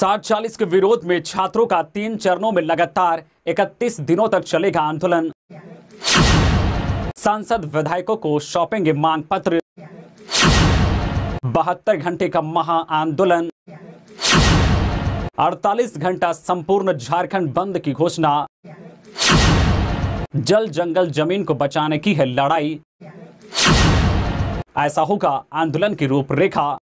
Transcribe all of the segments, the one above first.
60-40 के विरोध में छात्रों का 3 चरणों में लगातार 31 दिनों तक चलेगा आंदोलन। सांसद विधायकों को सौंपेंगे मांग पत्र। 72 घंटे का महा आंदोलन। 48 घंटा संपूर्ण झारखंड बंद की घोषणा। जल जंगल जमीन को बचाने की है लड़ाई। ऐसा होगा आंदोलन की रूपरेखा।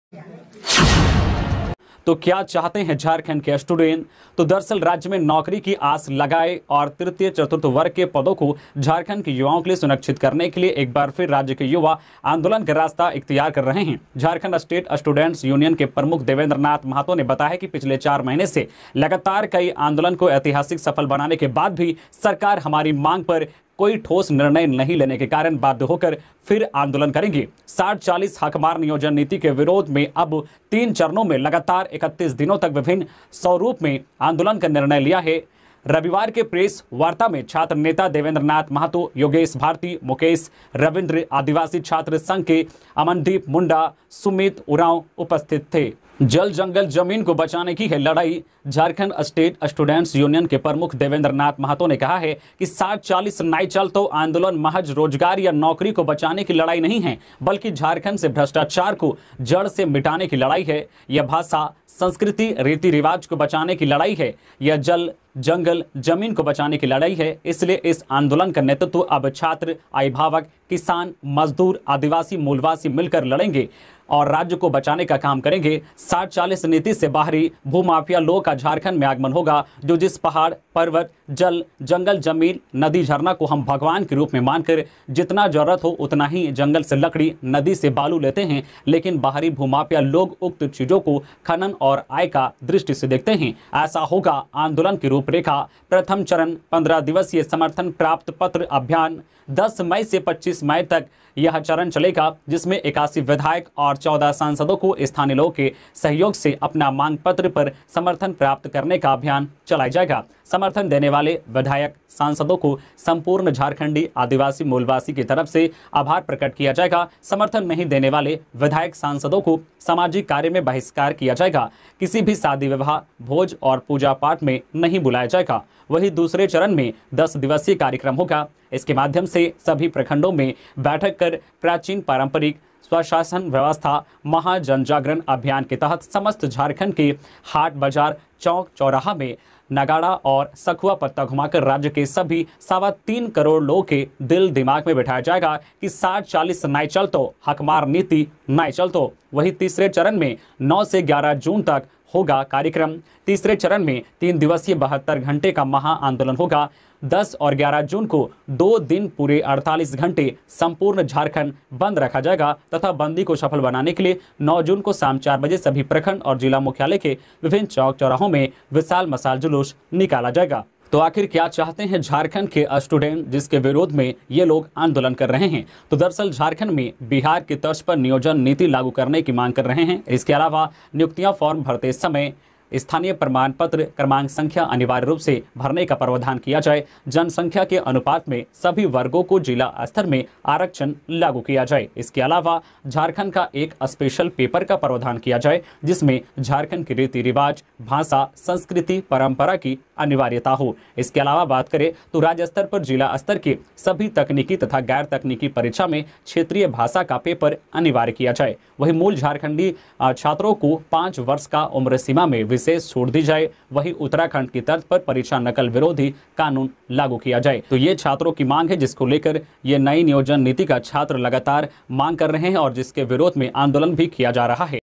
तो क्या चाहते हैं झारखंड के स्टूडेंट? तो दरअसल राज्य में नौकरी की आस लगाए और तृतीय चतुर्थ वर्ग के पदों को झारखंड के युवाओं के लिए सुनिश्चित करने के लिए एक बार फिर राज्य के युवा आंदोलन का रास्ता इख्तियार कर रहे हैं। झारखंड स्टेट स्टूडेंट्स यूनियन के प्रमुख देवेंद्र नाथ महतो ने बताया कि पिछले 4 महीने से लगातार कई आंदोलन को ऐतिहासिक सफल बनाने के बाद भी सरकार हमारी मांग पर कोई ठोस निर्णय नहीं लेने के कारण बाध्य होकर फिर आंदोलन करेंगे। 60-40 हकमार नियोजन नीति के विरोध में अब 3 चरणों में लगातार 31 दिनों तक विभिन्न स्वरूप में आंदोलन का निर्णय लिया है। रविवार के प्रेस वार्ता में छात्र नेता देवेंद्र नाथ महतो, योगेश भारती, मुकेश रविंद्र, आदिवासी छात्र संघ के अमनदीप मुंडा, सुमित उरांव उपस्थित थे। जल जंगल जमीन को बचाने की है लड़ाई। झारखंड स्टेट स्टूडेंट्स यूनियन के प्रमुख देवेंद्र नाथ महतो ने कहा है कि 60-40 नहीं चलतो आंदोलन महज रोजगार या नौकरी को बचाने की लड़ाई नहीं है, बल्कि झारखंड से भ्रष्टाचार को जड़ से मिटाने की लड़ाई है। यह भाषा, संस्कृति, रीति रिवाज को बचाने की लड़ाई है। यह जल जंगल जमीन को बचाने की लड़ाई है। इसलिए इस आंदोलन का नेतृत्व अब छात्र, अभिभावक, किसान, मजदूर, आदिवासी, मूलवासी मिलकर लड़ेंगे और राज्य को बचाने का काम करेंगे। 60-40 नीति से बाहरी भूमाफिया लोगों का झारखंड में आगमन होगा, जो जिस पहाड़, पर्वत, जल, जंगल, जमीन, नदी, झरना को हम भगवान के रूप में मानकर जितना जरूरत हो उतना ही जंगल से लकड़ी, नदी से बालू लेते हैं, लेकिन बाहरी भूमाफिया लोग उक्त चीजों को खनन और आय का दृष्टि से देखते हैं। ऐसा होगा आंदोलन की रूपरेखा। प्रथम चरण 15 दिवसीय समर्थन प्राप्त पत्र अभियान 10 मई से 25 मई तक यह चरण चलेगा, जिसमें 81 विधायक और 14 सांसदों को स्थानीय लोगों के सहयोग से अपना मांग पत्र पर समर्थन प्राप्त करने का अभियान चलाया जाएगा। समर्थन देने वाले विधायक, सांसदों को संपूर्ण झारखंडी आदिवासी मूलवासी की तरफ से आभार प्रकट किया जाएगा। समर्थन नहीं देने वाले विधायक, सांसदों को सामाजिक कार्य में बहिष्कार किया जाएगा। किसी भी शादी, विवाह, भोज और पूजा पाठ में नहीं बुलाया जाएगा। वही दूसरे चरण में 10 दिवसीय कार्यक्रम होगा। इसके माध्यम से सभी प्रखंडों में बैठक कर प्राचीन पारंपरिक स्वशासन व्यवस्था महा जन जागरण अभियान के तहत समस्त झारखंड के हाट, बाजार, चौक चौराहा में नगाड़ा और सखुआ पत्ता घुमाकर राज्य के सभी 3.25 करोड़ लोगों के दिल दिमाग में बिठाया जाएगा कि 60-40 नहीं चलतो, हकमार नीति नहीं चलतो। वही तीसरे चरण में 9 से 11 जून तक होगा कार्यक्रम। तीसरे चरण में 3 दिवसीय 72 घंटे का महा आंदोलन होगा। 10 और 11 जून को 2 दिन पूरे 48 घंटे संपूर्ण झारखंड बंद रखा जाएगा तथा बंदी को सफल बनाने के लिए 9 जून को शाम 4 बजे सभी प्रखंड और जिला मुख्यालय के विभिन्न चौक चौराहों में विशाल मशाल जुलूस निकाला जाएगा। तो आखिर क्या चाहते हैं झारखंड के स्टूडेंट, जिसके विरोध में ये लोग आंदोलन कर रहे हैं? तो दरअसल झारखंड में बिहार की तर्ज पर नियोजन नीति लागू करने की मांग कर रहे हैं। इसके अलावा नियुक्तियां फॉर्म भरते समय स्थानीय प्रमाण पत्र क्रमांक संख्या अनिवार्य रूप से भरने का प्रावधान किया जाए। जनसंख्या के अनुपात में सभी वर्गों को जिला स्तर में आरक्षण लागू किया जाए। इसके अलावा झारखंड का एक स्पेशल पेपर का प्रावधान किया जाए, जिसमें झारखंड के रीति रिवाज, भाषा, संस्कृति, परंपरा की अनिवार्यता हो। इसके अलावा बात करें तो राज्य स्तर पर जिला स्तर के सभी तकनीकी तथा गैर तकनीकी परीक्षा में क्षेत्रीय भाषा का पेपर अनिवार्य किया जाए। वही मूल झारखंडी छात्रों को 5 वर्ष का उम्र सीमा में विशेष छोड़ दी जाए। वही उत्तराखंड की तर्ज पर परीक्षा नकल विरोधी कानून लागू किया जाए। तो ये छात्रों की मांग है, जिसको लेकर ये नई नियोजन नीति का छात्र लगातार मांग कर रहे हैं और जिसके विरोध में आंदोलन भी किया जा रहा है।